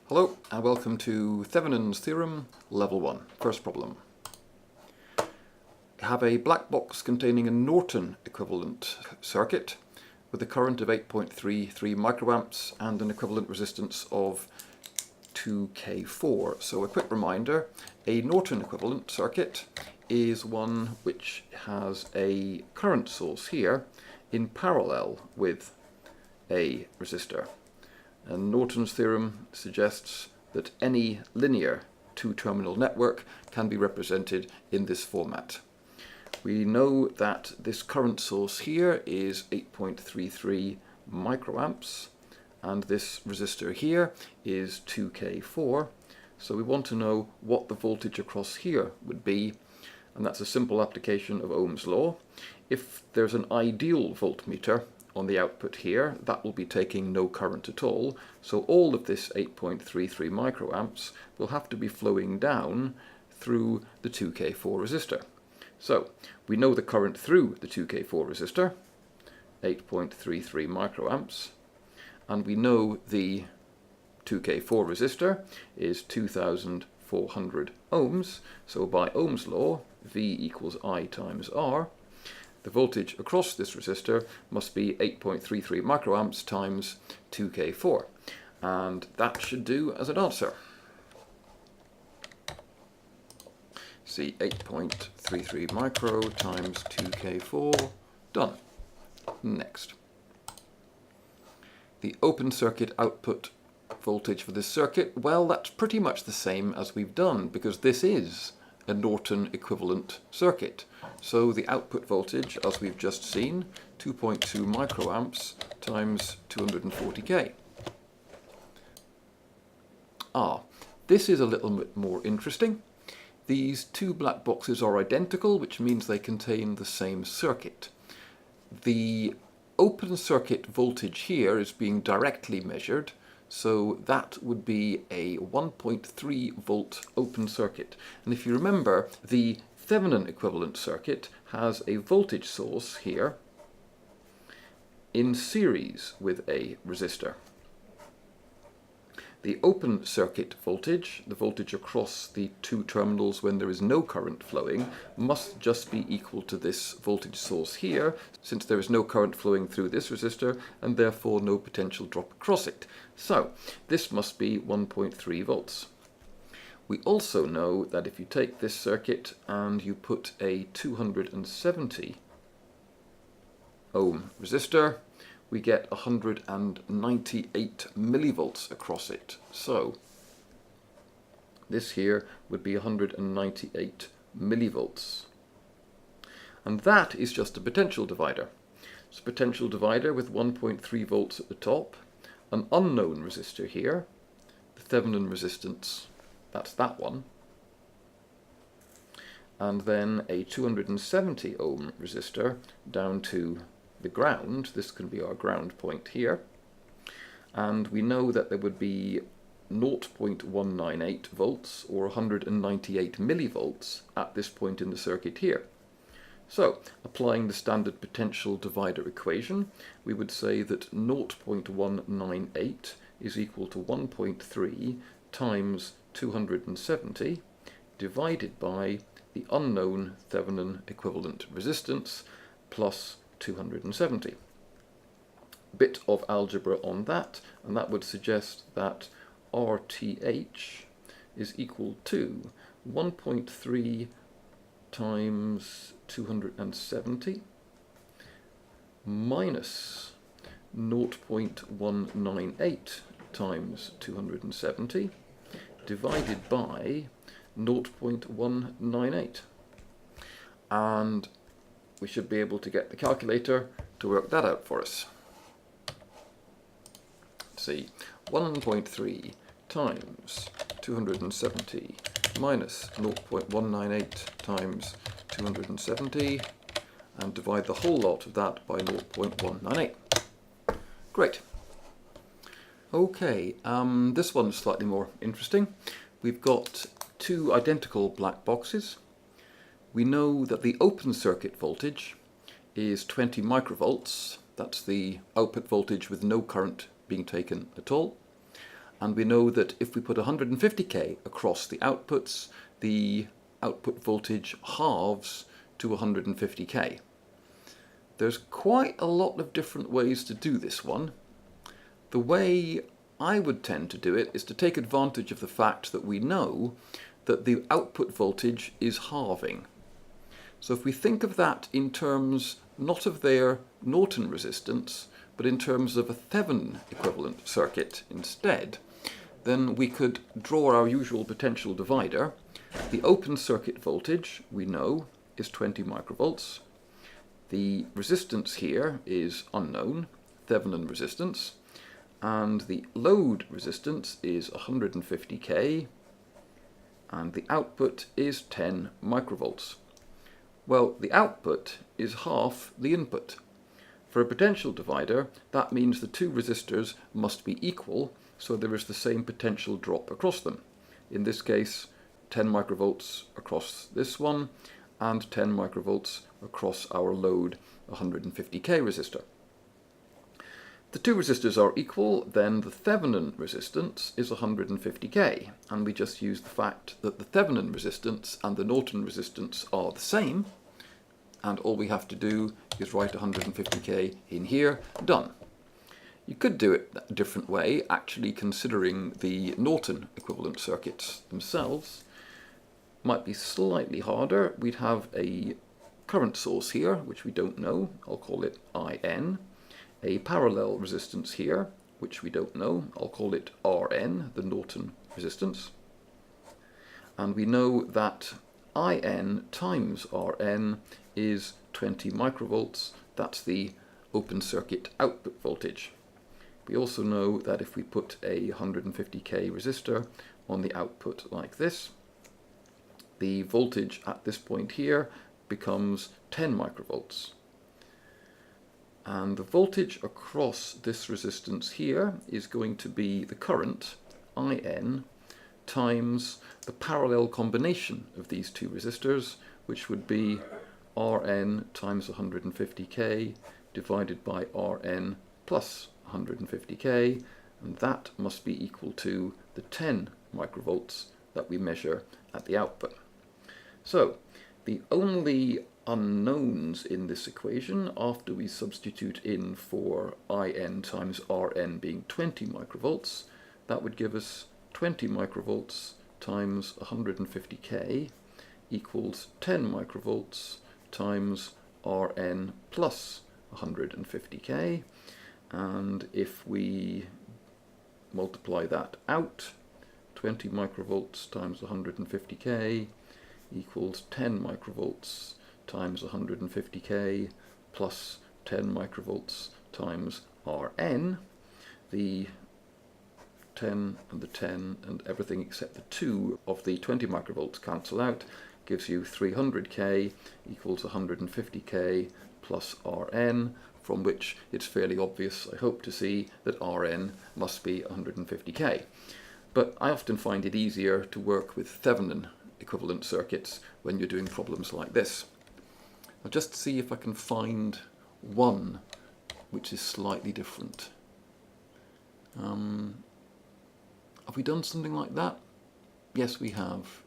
Hello and welcome to Thevenin's theorem, level 1, first problem. We have a black box containing a Norton equivalent circuit with a current of 8.33 microamps and an equivalent resistance of 2K4. So a quick reminder, a Norton equivalent circuit is one which has a current source here in parallel with a resistor. And Norton's theorem suggests that any linear two-terminal network can be represented in this format. We know that this current source here is 8.33 microamps, and this resistor here is 2K4. So we want to know what the voltage across here would be, and that's a simple application of Ohm's law. If there's an ideal voltmeter on the output here, that will be taking no current at all, so all of this 8.33 microamps will have to be flowing down through the 2K4 resistor. So we know the current through the 2K4 resistor, 8.33 microamps, and we know the 2K4 resistor is 2,400 ohms, so by Ohm's law, V equals I times R. The voltage across this resistor must be 8.33 microamps times 2K4, and that should do as an answer. See, 8.33 micro times 2K4, done. Next. The open circuit output voltage for this circuit, well, that's pretty much the same as we've done, because this is a Norton equivalent circuit. So the output voltage, as we've just seen, 2.2 microamps times 240K. This is a little bit more interesting. These two black boxes are identical, which means they contain the same circuit. The open circuit voltage here is being directly measured, so that would be a 1.3 volt open circuit. And if you remember, the Thevenin equivalent circuit has a voltage source here in series with a resistor. The open circuit voltage, the voltage across the two terminals when there is no current flowing, must just be equal to this voltage source here, since there is no current flowing through this resistor and therefore no potential drop across it. So this must be 1.3 volts. We also know that if you take this circuit and you put a 270 ohm resistor, we get 198 millivolts across it. So this here would be 198 millivolts. And that is just a potential divider. It's a potential divider with 1.3 volts at the top, an unknown resistor here, the Thevenin resistance, that's that one, and then a 270 ohm resistor down to the ground. This can be our ground point here, and we know that there would be 0.198 volts or 198 millivolts at this point in the circuit here. So, applying the standard potential divider equation, we would say that 0.198 is equal to 1.3 times 270 divided by the unknown Thevenin equivalent resistance plus 270. Bit of algebra on that, and that would suggest that RTH is equal to 1.3 times 270 minus 0.198 times 270 divided by 0.198. And we should be able to get the calculator to work that out for us. Let's see, 1.3 times 270 minus 0.198 times 270, and divide the whole lot of that by 0.198. Great. Okay, this one's slightly more interesting. We've got two identical black boxes. We know that the open circuit voltage is 20 microvolts. That's the output voltage with no current being taken at all. And we know that if we put 150k across the outputs, the output voltage halves to 150k. There's quite a lot of different ways to do this one. The way I would tend to do it is to take advantage of the fact that we know that the output voltage is halving. So if we think of that in terms not of their Norton resistance, but in terms of a Thevenin equivalent circuit instead, then we could draw our usual potential divider. The open circuit voltage, we know, is 20 microvolts. The resistance here is unknown, Thevenin resistance, and the load resistance is 150k, and the output is 10 microvolts. Well, the output is half the input. For a potential divider, that means the two resistors must be equal, so there is the same potential drop across them. In this case, 10 microvolts across this one, and 10 microvolts across our load 150k resistor. The two resistors are equal, then the Thevenin resistance is 150k, and we just use the fact that the Thevenin resistance and the Norton resistance are the same, and all we have to do is write 150k in here, done. You could do it a different way, actually considering the Norton equivalent circuits themselves. Might be slightly harder. We'd have a current source here, which we don't know, I'll call it IN. A parallel resistance here, which we don't know, I'll call it Rn, the Norton resistance. And we know that IN times Rn is 20 microvolts, that's the open circuit output voltage. We also know that if we put a 150k resistor on the output like this, the voltage at this point here becomes 10 microvolts. And the voltage across this resistance here is going to be the current, IN, times the parallel combination of these two resistors, which would be Rn times 150k divided by Rn plus 150k, and that must be equal to the 10 microvolts that we measure at the output. So the only unknowns in this equation, after we substitute in for IN times Rn being 20 microvolts, that would give us 20 microvolts times 150k equals 10 microvolts times Rn plus 150k, and if we multiply that out, 20 microvolts times 150k equals 10 microvolts times 150k plus 10 microvolts times Rn. The 10 and the 10 and everything except the 2 of the 20 microvolts cancel out, gives you 300k equals 150k plus Rn, from which it's fairly obvious, I hope to see, that Rn must be 150k. But I often find it easier to work with Thevenin equivalent circuits when you're doing problems like this. I'll just see if I can find one which is slightly different. Have we done something like that? Yes, we have.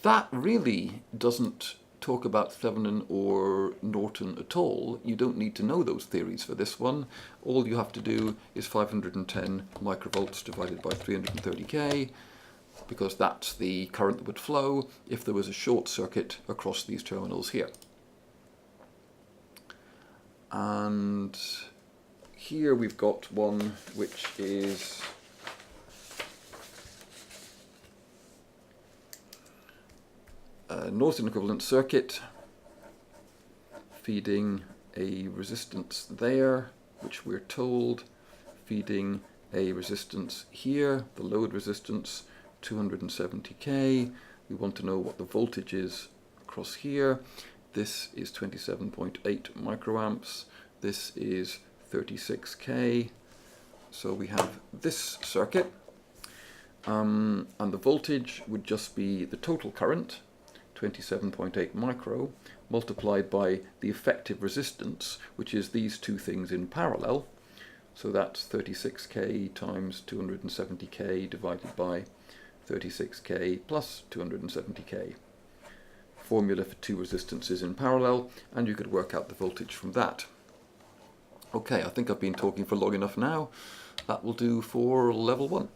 That really doesn't talk about Thevenin or Norton at all. You don't need to know those theories for this one. All you have to do is 510 microvolts divided by 330k, because that's the current that would flow if there was a short circuit across these terminals here. And here we've got one which is a Norton equivalent circuit feeding a resistance there, which we're told feeding a resistance here, the load resistance 270k. We want to know what the voltage is across here. This is 27.8 microamps. This is 36k. So we have this circuit, and the voltage would just be the total current, 27.8 micro, multiplied by the effective resistance, which is these two things in parallel, So that's 36k times 270k divided by 36k plus 270k. Formula for two resistances in parallel, and you could work out the voltage from that. Okay, I think I've been talking for long enough now. That will do for level 1.